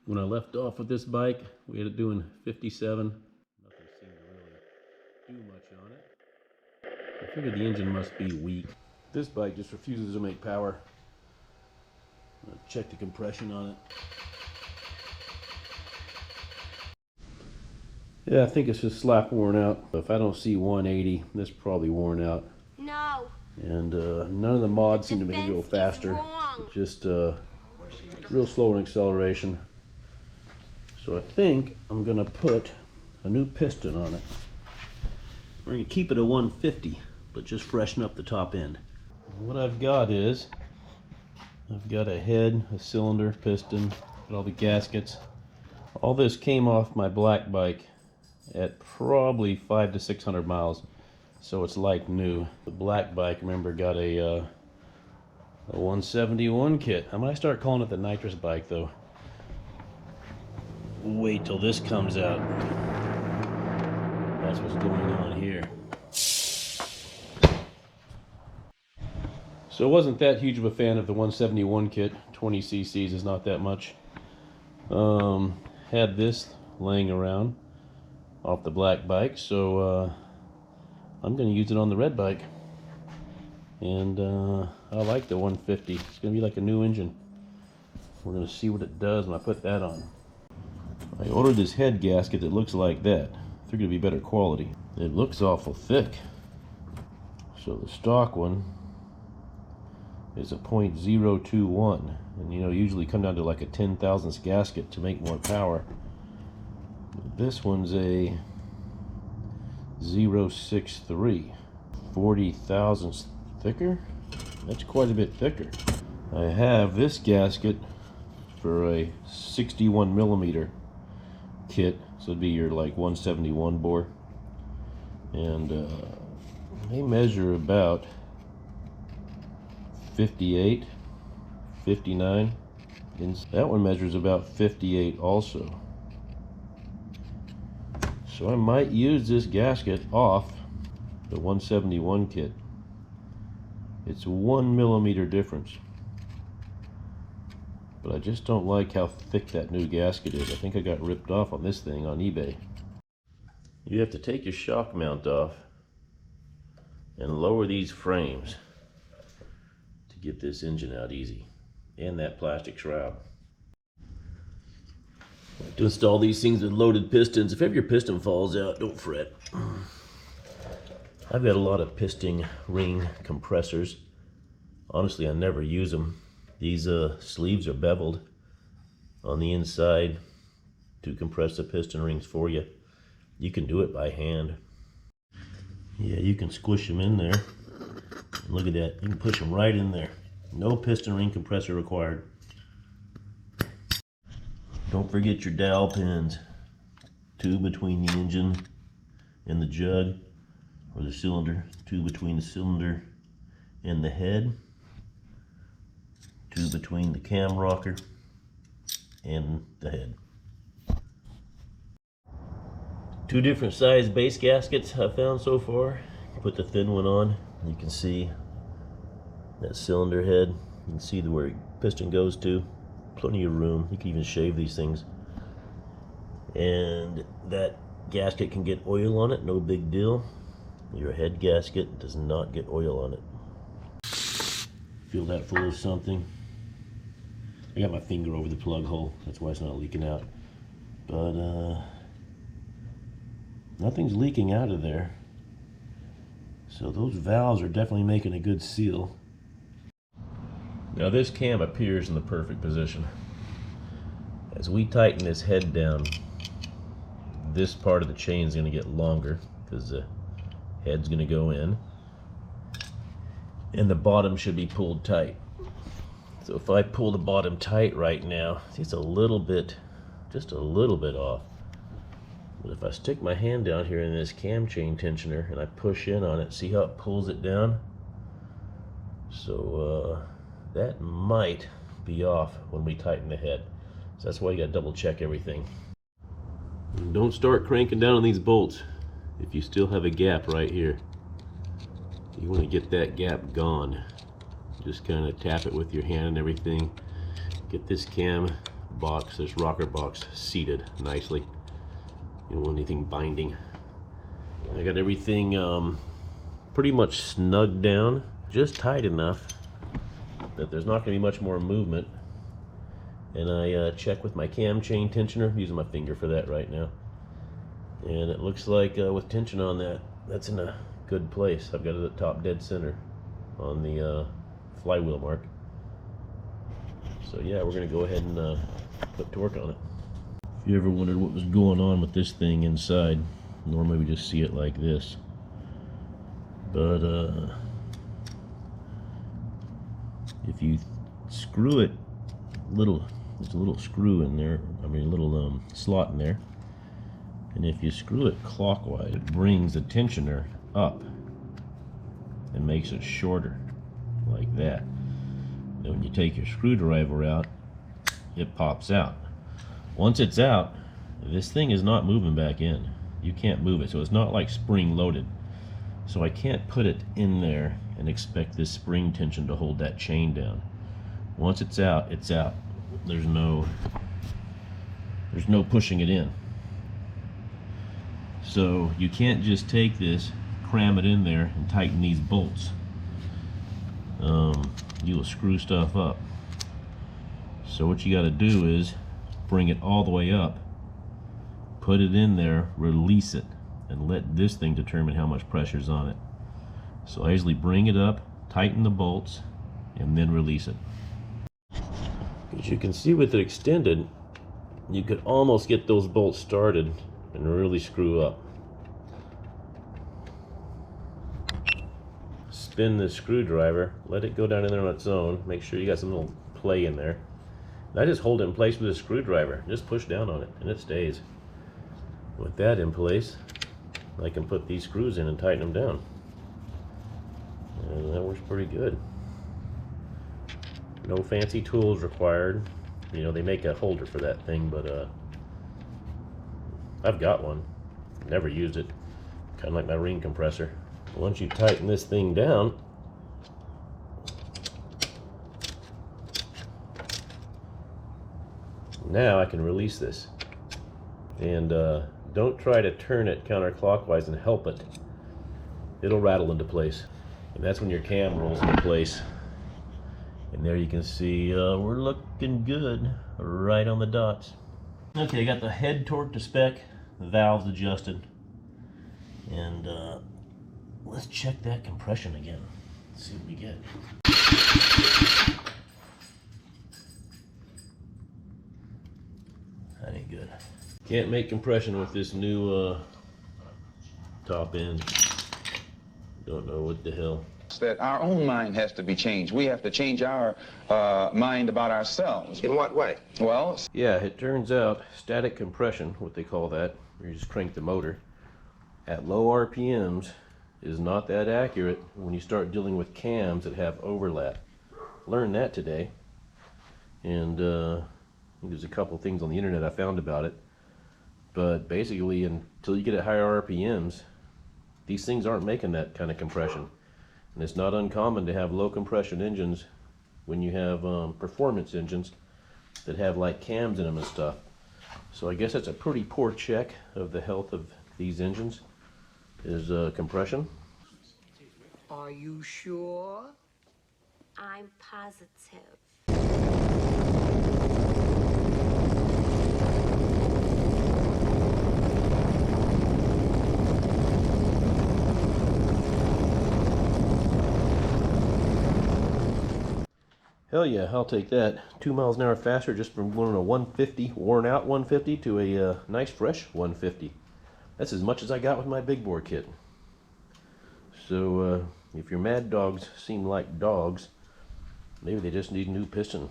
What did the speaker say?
When I left off with this bike, we had it doing 57. Nothing seemed to really do much on it. I figured the engine must be weak. This bike just refuses to make power. I'm gonna check the compression on it. Yeah, I think it's just slap worn out. If I don't see 180, this is probably worn out. No. And none of the mods seem to make it go faster. Just real slow in acceleration. So I think I'm gonna put a new piston on it. We're gonna keep it at 150, but just freshen up the top end. What I've got is, I've got a head, a cylinder, piston, and all the gaskets. All this came off my black bike at probably 500 to 600 miles, so it's like new. The black bike, remember, got a 171 kit. I might start calling it the nitrous bike though. Wait till this comes out. That's what's going on here. So I wasn't that huge of a fan of the 171 kit. 20 cc's is not that much. Had this laying around off the black bike, so I'm going to use it on the red bike. And I like the 150. It's going to be like a new engine. We're going to see what it does when I put that on. I ordered this head gasket that looks like that. I figured it'd be better quality. It looks awful thick. So the stock one is a .021, and you know, usually come down to like a 10 thousandths gasket to make more power. This one's a 0.63, 40 thousandths thicker. That's quite a bit thicker. I have this gasket for a 61 millimeter kit, so it'd be your like 171 bore, and they measure about 58, 59, and that one measures about 58 also. So I might use this gasket off the 171 kit. It's 1 millimeter difference, but I just don't like how thick that new gasket is. I think I got ripped off on this thing on eBay. You have to take your shock mount off and lower these frames to get this engine out easy, and that plastic shroud. To install these things with loaded pistons, if ever your piston falls out, don't fret. I've got a lot of piston ring compressors. Honestly, I never use them. These sleeves are beveled on the inside to compress the piston rings for you. You can do it by hand. Yeah, you can squish them in there. Look at that, you can push them right in there. No piston ring compressor required. Don't forget your dowel pins. Two between the engine and the jug, or the cylinder. Two between the cylinder and the head. Two between the cam rocker and the head. Two different size base gaskets I've found so far. Put the thin one on, you can see that cylinder head. You can see where piston goes to. Plenty of room. You can even shave these things. And that gasket can get oil on it, no big deal. Your head gasket does not get oil on it. Feel that full of something. I got my finger over the plug hole, that's why it's not leaking out. But nothing's leaking out of there. So those valves are definitely making a good seal. Now this cam appears in the perfect position. As we tighten this head down, this part of the chain is going to get longer because the head's going to go in, and the bottom should be pulled tight. So if I pull the bottom tight right now, it's a little bit, just a little bit off. But if I stick my hand down here in this cam chain tensioner and I push in on it, see how it pulls it down? So that might be off when we tighten the head. So that's why you gotta double check everything. And don't start cranking down on these bolts if you still have a gap right here. You want to get that gap gone. Just kind of tap it with your hand and everything. Get this cam box, this rocker box, seated nicely. You don't want anything binding. I got everything pretty much snugged down, just tight enough that there's not going to be much more movement. And I check with my cam chain tensioner. I'm using my finger for that right now. And it looks like with tension on that, that's in a good place. I've got it at top dead center on the flywheel mark. So yeah, we're going to go ahead and put torque on it. If you ever wondered what was going on with this thing inside, normally we just see it like this. But if you screw it, there's a little screw in there, a little slot in there. And if you screw it clockwise, it brings the tensioner up and makes it shorter, like that. And when you take your screwdriver out, it pops out. Once it's out, this thing is not moving back in. You can't move it, so it's not like spring loaded. So I can't put it in there and expect this spring tension to hold that chain down. Once it's out, it's out. There's no pushing it in. So you can't just take this, cram it in there, and tighten these bolts. You'll screw stuff up. So what you got to do is bring it all the way up, put it in there, release it, and let this thing determine how much pressure's on it. So I usually bring it up, tighten the bolts, and then release it. As you can see with it extended, you could almost get those bolts started and really screw up. Spin this screwdriver, let it go down in there on its own, make sure you got some little play in there. And I just hold it in place with a screwdriver, just push down on it and it stays. With that in place, I can put these screws in and tighten them down. And that works pretty good. No fancy tools required. You know, they make a holder for that thing, but I've got one. Never used it. Kind of like my ring compressor. Once you tighten this thing down, now I can release this. And don't try to turn it counterclockwise and help it. It'll rattle into place. And that's when your cam rolls into place. And there you can see we're looking good, right on the dots. Okay, I got the head torque to spec, the valves adjusted, and let's check that compression again. Let's see what we get. That ain't good. Can't make compression with this new top end. Don't know what the hell. That our own mind has to be changed. We have to change our mind about ourselves. In what way? Well, yeah, it turns out static compression, what they call that, where you just crank the motor, at low RPMs is not that accurate when you start dealing with cams that have overlap. Learned that today, and there's a couple things on the internet I found about it, but basically until you get at higher RPMs, these things aren't making that kind of compression. And it's not uncommon to have low compression engines when you have performance engines that have like cams in them and stuff. So I guess that's a pretty poor check of the health of these engines, is compression. Are you sure? I'm positive. Hell yeah, I'll take that. 2 miles an hour faster just from going on a 150, worn out 150 to a nice fresh 150. That's as much as I got with my big bore kit. So if your Madd Dogs seem like dogs, maybe they just need a new piston.